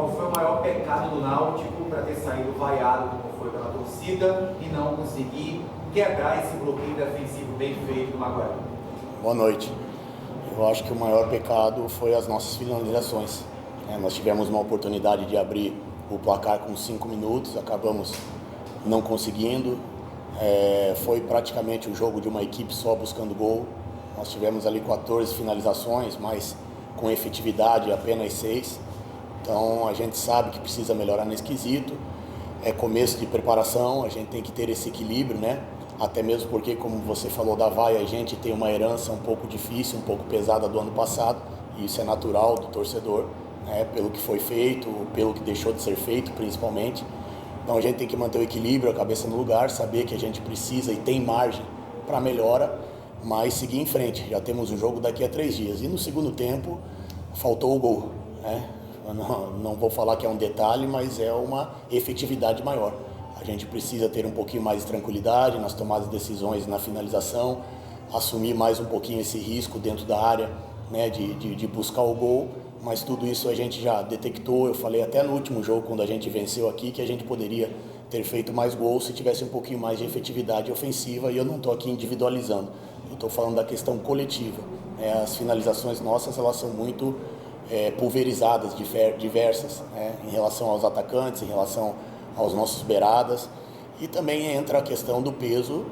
qual foi o maior pecado do Náutico para ter saído vaiado como foi pela torcida e não conseguir quebrar esse bloqueio defensivo bem feito do Maguari? Boa noite. Eu acho que o maior pecado foi as nossas finalizações. Nós tivemos uma oportunidade de abrir o placar com 5 minutos, acabamos não conseguindo. Foi praticamente o jogo de uma equipe só buscando gol. Nós tivemos ali 14 finalizações, mas com efetividade apenas 6. Então a gente sabe que precisa melhorar nesse quesito. É começo de preparação, a gente tem que ter esse equilíbrio, né? Até mesmo porque, como você falou da vaia, a gente tem uma herança um pouco difícil, um pouco pesada do ano passado, e isso é natural do torcedor, né? Pelo que foi feito, pelo que deixou de ser feito, principalmente. Então a gente tem que manter o equilíbrio, a cabeça no lugar, saber que a gente precisa e tem margem para melhora, mas seguir em frente. Já temos um jogo daqui a 3 dias. E no segundo tempo, faltou o gol, né? Eu não vou falar que é um detalhe, mas é uma efetividade maior. A gente precisa ter um pouquinho mais de tranquilidade nas tomadas de decisões, na finalização, assumir mais um pouquinho esse risco dentro da área, né, de buscar o gol, mas tudo isso a gente já detectou. Eu falei até no último jogo, quando a gente venceu aqui, que a gente poderia ter feito mais gols se tivesse um pouquinho mais de efetividade ofensiva, e eu não estou aqui individualizando, eu estou falando da questão coletiva. As finalizações nossas, elas são muito pulverizadas, diversas, né, em relação aos atacantes, em relação aos nossos beiradas, e também entra a questão do peso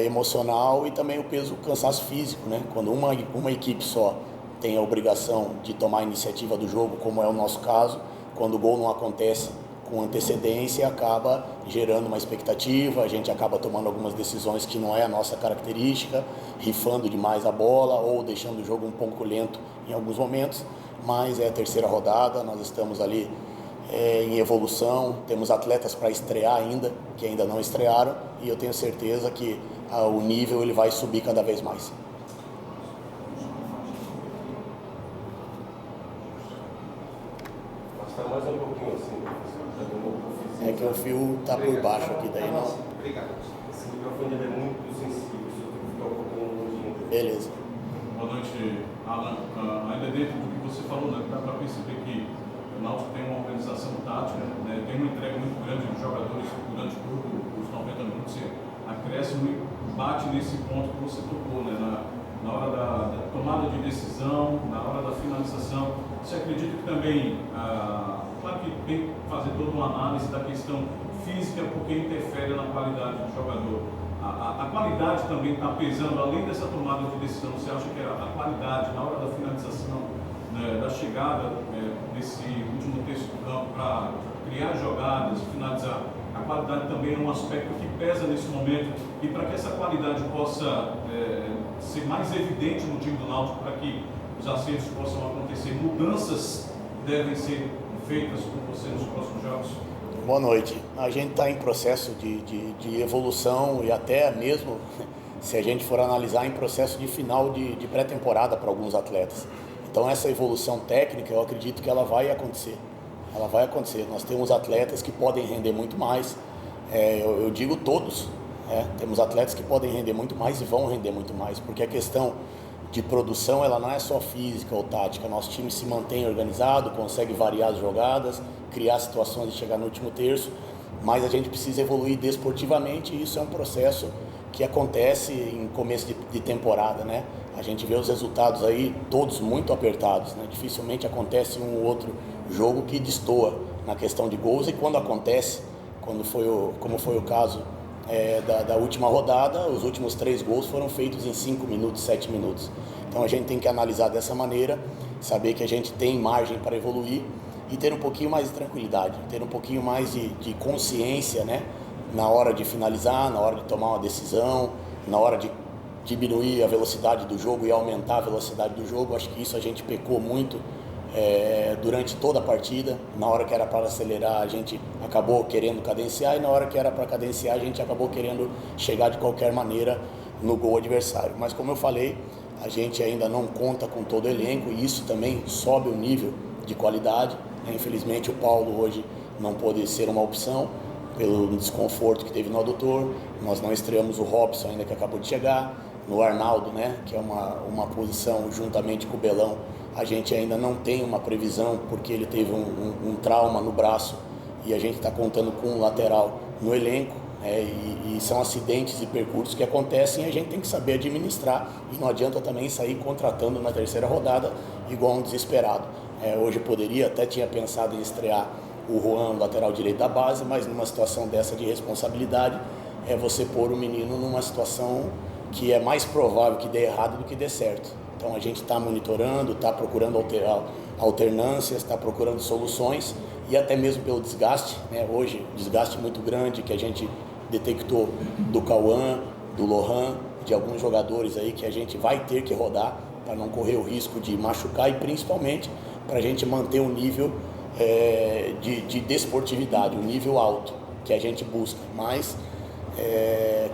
emocional e também o peso cansaço físico, né? Quando uma equipe só tem a obrigação de tomar a iniciativa do jogo, como é o nosso caso, quando o gol não acontece com antecedência, acaba gerando uma expectativa, a gente acaba tomando algumas decisões que não é a nossa característica, rifando demais a bola ou deixando o jogo um pouco lento em alguns momentos, mas é a terceira rodada, nós estamos ali em evolução, temos atletas para estrear ainda, que ainda não estrearam, e eu tenho certeza que o nível ele vai subir cada vez mais. Está mais um pouquinho assim, professor. É que o fio está por baixo aqui, daí não. Obrigado. Esse microfone é muito sensível, se eu ficar um pouquinho longinho. Beleza. Boa noite, Alan. Ainda dentro do que você falou, né, dá para perceber que o Náutico tem uma organização tática, né, tem uma entrega muito grande dos jogadores durante os 90 minutos, acresce e bate nesse ponto que você tocou, né, na hora da tomada de decisão, na hora da finalização. Você acredita que também, claro que tem que fazer toda uma análise da questão física, porque interfere na qualidade do jogador. A qualidade também está pesando, além dessa tomada de decisão. Você acha que a qualidade na hora da finalização, né, da chegada nesse último terço do campo para criar jogadas, finalizar, a qualidade também é um aspecto que pesa nesse momento, e para que essa qualidade possa ser mais evidente no time do Náutico, para que os acertos possam acontecer, mudanças devem ser feitas por você nos próximos jogos? Boa noite. A gente está em processo de evolução, e até mesmo, se a gente for analisar, em processo de final de pré-temporada para alguns atletas. Então essa evolução técnica, eu acredito que ela vai acontecer. Ela vai acontecer. Nós temos atletas que podem render muito mais, eu digo todos, temos atletas que podem render muito mais e vão render muito mais, porque a questão de produção, ela não é só física ou tática. Nosso time se mantém organizado, consegue variar as jogadas, criar situações de chegar no último terço, mas a gente precisa evoluir desportivamente, e isso é um processo que acontece em começo de temporada, né? A gente vê os resultados aí todos muito apertados, né? Dificilmente acontece um ou outro jogo que destoa na questão de gols, e quando acontece, como foi o caso da última rodada, os últimos 3 gols foram feitos em 5 minutos, 7 minutos. Então a gente tem que analisar dessa maneira, saber que a gente tem margem para evoluir e ter um pouquinho mais de tranquilidade, ter um pouquinho mais de consciência, né? Na hora de finalizar, na hora de tomar uma decisão, na hora de diminuir a velocidade do jogo e aumentar a velocidade do jogo. Acho que isso a gente pecou muito durante toda a partida. Na hora que era para acelerar, a gente acabou querendo cadenciar, e na hora que era para cadenciar, a gente acabou querendo chegar de qualquer maneira no gol adversário. Mas como eu falei, a gente ainda não conta com todo o elenco, e isso também sobe o nível de qualidade. Infelizmente o Paulo hoje não pôde ser uma opção pelo desconforto que teve no adutor. Nós não estreamos o Robson ainda, que acabou de chegar, no Arnaldo, né, que é uma posição juntamente com o Belão, A gente ainda não tem uma previsão, porque ele teve um trauma no braço e a gente está contando com um lateral no elenco, e são acidentes e percursos que acontecem e a gente tem que saber administrar, e não adianta também sair contratando na terceira rodada igual um desesperado. Hoje poderia, até tinha pensado em estrear o Juan, lateral direito da base, mas numa situação dessa de responsabilidade, você pôr o menino numa situação que é mais provável que dê errado do que dê certo. Então a gente está monitorando, está procurando alternâncias, está procurando soluções, e até mesmo pelo desgaste, hoje desgaste muito grande que a gente detectou do Cauã, do Lohan, de alguns jogadores aí que a gente vai ter que rodar para não correr o risco de machucar, e principalmente para a gente manter o nível de desportividade, o nível alto que a gente busca. Mas,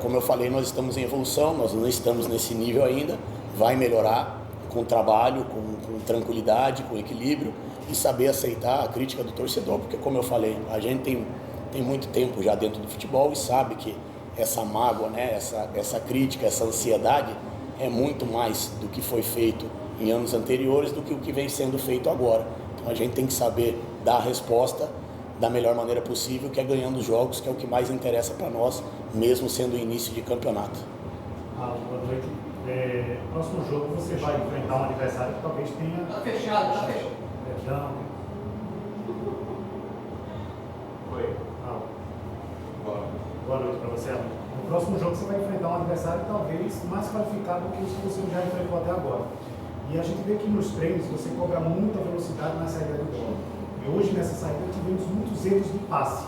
como eu falei, nós estamos em evolução, nós não estamos nesse nível ainda, vai melhorar com trabalho, com tranquilidade, com equilíbrio, e saber aceitar a crítica do torcedor, porque, como eu falei, a gente tem muito tempo já dentro do futebol e sabe que essa mágoa, essa crítica, essa ansiedade é muito mais do que foi feito em anos anteriores do que o que vem sendo feito agora. Então a gente tem que saber dar a resposta da melhor maneira possível, que é ganhando jogos, que é o que mais interessa para nós, mesmo sendo o início de campeonato. Boa noite. Próximo jogo você vai enfrentar um adversário que talvez tenha... Tá fechado. Perdão. Oi. Boa noite para você. No próximo jogo você vai enfrentar um adversário talvez mais qualificado do que os que você já enfrentou até agora. E a gente vê que nos treinos você cobra muita velocidade na saída do bola. E hoje nessa saída tivemos muitos erros de passe.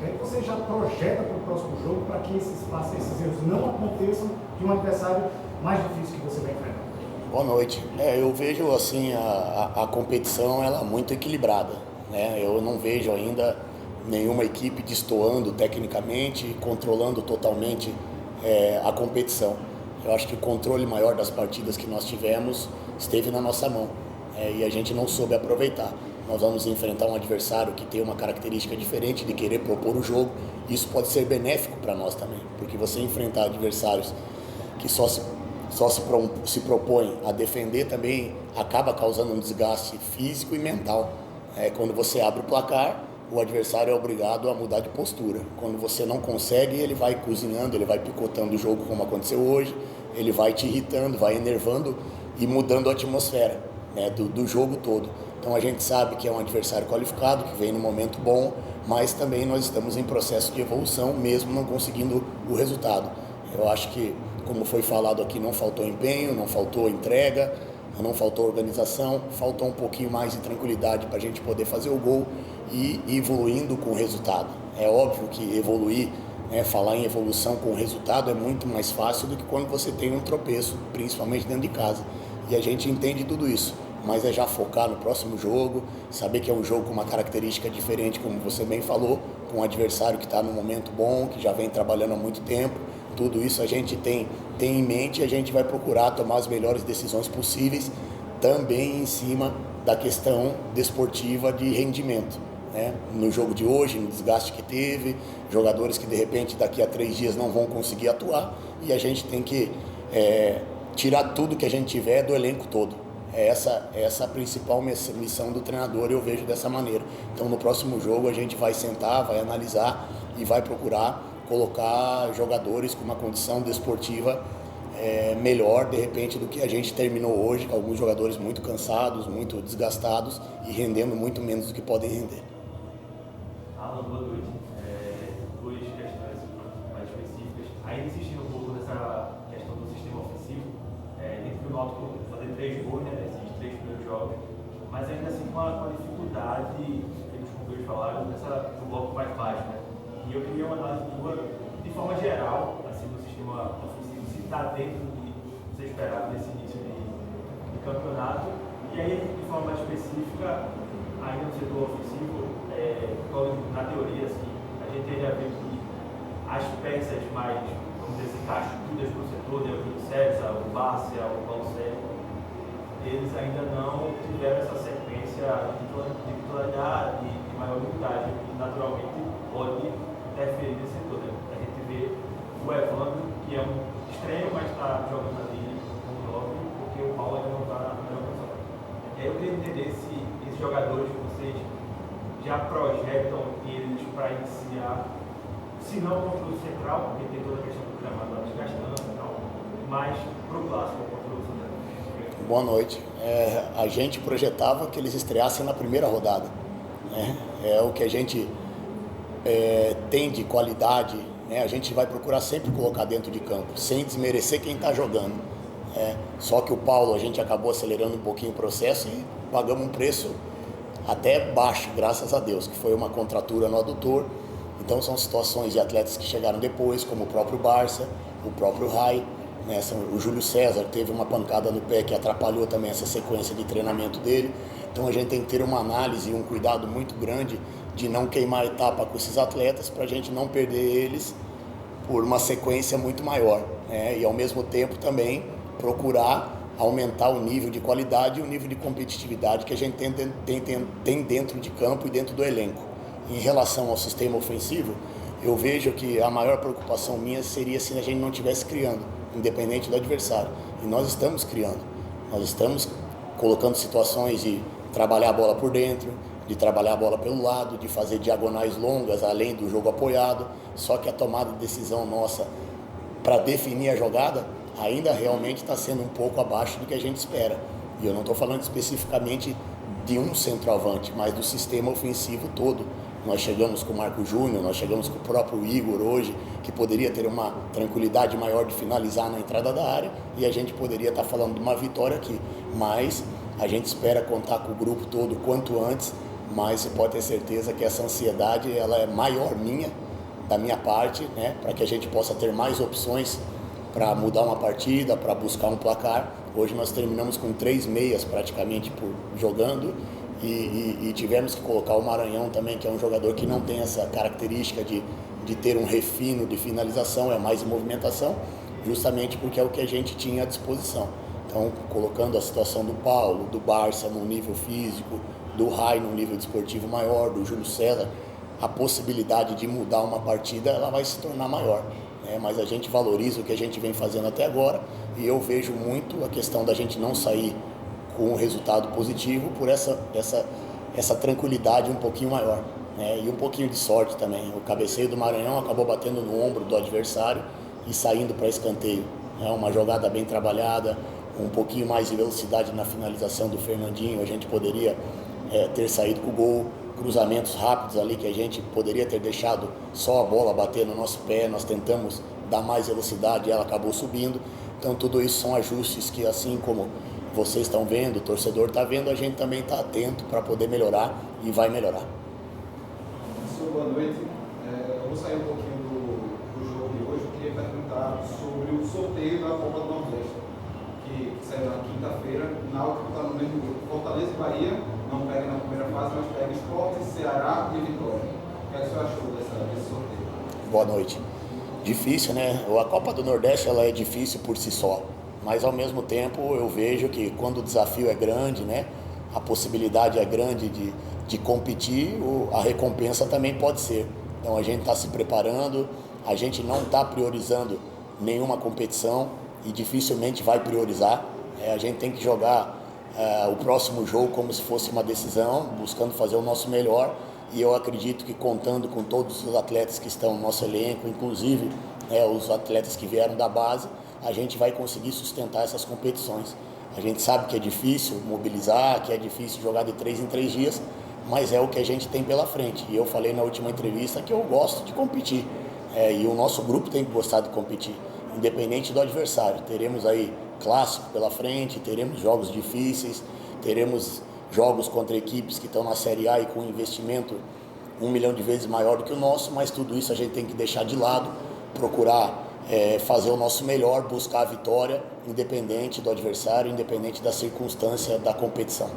O que você já projeta para o próximo jogo para que esses erros não aconteçam de um adversário mais difícil que você vai enfrentar? Boa noite. Eu vejo assim a competição ela muito equilibrada, Eu não vejo ainda nenhuma equipe destoando tecnicamente, controlando totalmente a competição. Eu acho que o controle maior das partidas que nós tivemos esteve na nossa mão, e a gente não soube aproveitar. Nós vamos enfrentar um adversário que tem uma característica diferente de querer propor o jogo. Isso pode ser benéfico para nós também, porque você enfrentar adversários que só se propõem a defender também acaba causando um desgaste físico e mental. Quando você abre o placar, o adversário é obrigado a mudar de postura. Quando você não consegue, ele vai cozinhando, ele vai picotando o jogo como aconteceu hoje, ele vai te irritando, vai enervando e mudando a atmosfera do jogo todo. Então a gente sabe que é um adversário qualificado, que vem num momento bom, mas também nós estamos em processo de evolução, mesmo não conseguindo o resultado. Eu acho que, como foi falado aqui, não faltou empenho, não faltou entrega, não faltou organização, faltou um pouquinho mais de tranquilidade para a gente poder fazer o gol e ir evoluindo com o resultado. É óbvio que evoluir, falar em evolução com o resultado é muito mais fácil do que quando você tem um tropeço, principalmente dentro de casa. E a gente entende tudo isso, mas é já focar no próximo jogo, saber que é um jogo com uma característica diferente, como você bem falou, com um adversário que está num momento bom, que já vem trabalhando há muito tempo. Tudo isso a gente tem em mente, e a gente vai procurar tomar as melhores decisões possíveis, também em cima da questão desportiva de rendimento. No jogo de hoje, no desgaste que teve, jogadores que de repente daqui a 3 dias não vão conseguir atuar, e a gente tem que tirar tudo que a gente tiver do elenco todo. Essa a principal missão do treinador, eu vejo dessa maneira. Então no próximo jogo a gente vai sentar, vai analisar e vai procurar colocar jogadores com uma condição desportiva melhor, de repente, do que a gente terminou hoje, com alguns jogadores muito cansados, muito desgastados e rendendo muito menos do que podem render. Alan, boa noite. Duas questões mais específicas. Ainda insistindo um pouco nessa questão do sistema ofensivo, dentro do Náutico fazer 3 gols, nesses 3 primeiros jogos, mas ainda assim com a dificuldade que os companheiros falaram do bloco mais baixo, E eu queria uma análise tua, de forma geral, assim, do sistema ofensivo, se está dentro do que você esperava nesse início de campeonato. E aí, de forma mais específica, ainda no setor ofensivo, na teoria, assim, a gente tende a ver que as peças mais, vamos dizer assim, cascudas para o setor, o César, o Bárcia, o Paulo Sérgio, eles ainda não tiveram essa sequência de titularidade, de maior unidade, que naturalmente pode interferir nesse setor. A gente vê o Evandro, que é um estranho, mas está jogando ali com o 9, porque o Paulo ainda não está na melhor posição. Eu queria entender se esses jogadores que vocês já projetam eles para iniciar, se não contra o Central, porque tem toda a questão do gramado lá desgastando e tal, mas para o clássico contra o Central. Boa noite. A gente projetava que eles estreassem na primeira rodada, né? É o que a gente tem de qualidade, né? A gente vai procurar sempre colocar dentro de campo, sem desmerecer quem está jogando. Só que o Paulo, a gente acabou acelerando um pouquinho o processo e pagamos um preço até baixo, graças a Deus, que foi uma contratura no adutor. Então são situações de atletas que chegaram depois, como o próprio Barça, o próprio Rai, né? O Júlio César teve uma pancada no pé que atrapalhou também essa sequência de treinamento dele. Então a gente tem que ter uma análise e um cuidado muito grande de não queimar a etapa com esses atletas, para a gente não perder eles por uma sequência muito maior, né? E ao mesmo tempo também procurar aumentar o nível de qualidade e o nível de competitividade que a gente tem dentro de campo e dentro do elenco. Em relação ao sistema ofensivo, eu vejo que a maior preocupação minha seria se a gente não estivesse criando, independente do adversário. E nós estamos criando. Nós estamos colocando situações de trabalhar a bola por dentro, de trabalhar a bola pelo lado, de fazer diagonais longas além do jogo apoiado. Só que a tomada de decisão nossa para definir a jogada ainda realmente está sendo um pouco abaixo do que a gente espera. E eu não estou falando especificamente de um centroavante, mas do sistema ofensivo todo. Nós chegamos com o Marco Júnior, nós chegamos com o próprio Igor hoje, que poderia ter uma tranquilidade maior de finalizar na entrada da área, e a gente poderia estar falando de uma vitória aqui. Mas a gente espera contar com o grupo todo quanto antes, mas você pode ter certeza que essa ansiedade ela é maior da minha parte, né, para que a gente possa ter mais opções para mudar uma partida, para buscar um placar. Hoje nós terminamos com 3 meias praticamente jogando e tivemos que colocar o Maranhão também, que é um jogador que não tem essa característica de ter um refino de finalização, é mais em movimentação, justamente porque é o que a gente tinha à disposição. Então, colocando a situação do Paulo, do Barça num nível físico, do Rai num nível desportivo maior, do Júlio César, a possibilidade de mudar uma partida ela vai se tornar maior. Mas a gente valoriza o que a gente vem fazendo até agora e eu vejo muito a questão da gente não sair com um resultado positivo por essa tranquilidade um pouquinho maior, né? E um pouquinho de sorte também. O cabeceio do Maranhão acabou batendo no ombro do adversário e saindo para escanteio. É uma jogada bem trabalhada, um pouquinho mais de velocidade na finalização do Fernandinho, a gente poderia ter saído com o gol. Cruzamentos rápidos ali que a gente poderia ter deixado só a bola bater no nosso pé, nós tentamos dar mais velocidade e ela acabou subindo. Então tudo isso são ajustes que, assim como vocês estão vendo, o torcedor está vendo, a gente também está atento para poder melhorar e vai melhorar. Professor, boa noite. Eu vou sair um pouquinho do jogo de hoje. Eu queria perguntar sobre o sorteio da Copa do Nordeste, que saiu na quinta-feira. O Náutico está no mesmo grupo. Fortaleza e Bahia não pega na primeira fase, mas pega Sport, Ceará e Vitória. O que é que você achou desse sorteio? Boa noite. Difícil, né? A Copa do Nordeste ela é difícil por si só, mas ao mesmo tempo eu vejo que quando o desafio é grande, né? A possibilidade é grande de competir, a recompensa também pode ser. Então a gente está se preparando, a gente não está priorizando nenhuma competição e dificilmente vai priorizar. A gente tem que jogar o próximo jogo como se fosse uma decisão, buscando fazer o nosso melhor, e eu acredito que contando com todos os atletas que estão no nosso elenco, inclusive os atletas que vieram da base, a gente vai conseguir sustentar essas competições. A gente sabe que é difícil mobilizar, que é difícil jogar de 3 em 3 dias, mas é o que a gente tem pela frente. E eu falei na última entrevista que eu gosto de competir, e o nosso grupo tem que gostar de competir, independente do adversário. Teremos aí clássico pela frente, teremos jogos difíceis, teremos jogos contra equipes que estão na Série A e com um investimento 1 milhão de vezes maior do que o nosso, mas tudo isso a gente tem que deixar de lado, procurar fazer o nosso melhor, buscar a vitória, independente do adversário, independente da circunstância da competição.